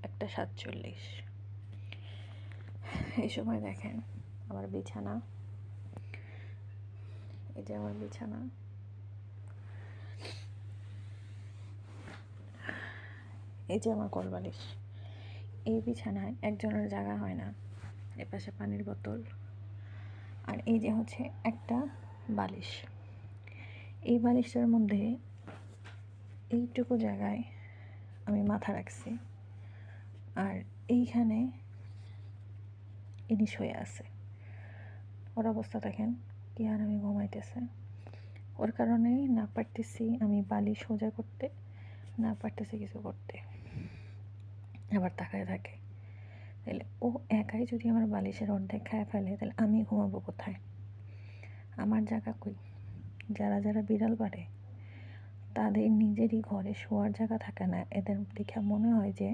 1:47। এই সময় দেখেন আমার বিছানা, এই যে আমার বিছানা, এই যে আমার কোলবালিশ। এই বিছানায় একজনের জায়গা হয় না। এপাশে পানির বোতল, আর এই যে হচ্ছে একটা বালিশ। এই বালিশটার মধ্যে এইটুকু জায়গায় আমি মাথা রাখছি, আর এইখানে ইনি শুয়ে আছে। ওর অবস্থা দেখেন কি আর আমি ঘুমাইতেছে। ওর কারণেই না পারতেছি আমি বালিশ সোজা করতে, না পারতেছি কিছু করতে। আবার তাকায় থাকে। তাহলে ও একাই যদি আমার বালিশের অর্ধেক খায় ফেলে, তাহলে আমি ঘুমাবো কোথায়? আমার জায়গা কই? যারা যারা বিড়াল পারে তাদের নিজেরই ঘরে শোয়ার জায়গা থাকে না। এদের দেখে মনে হয় যে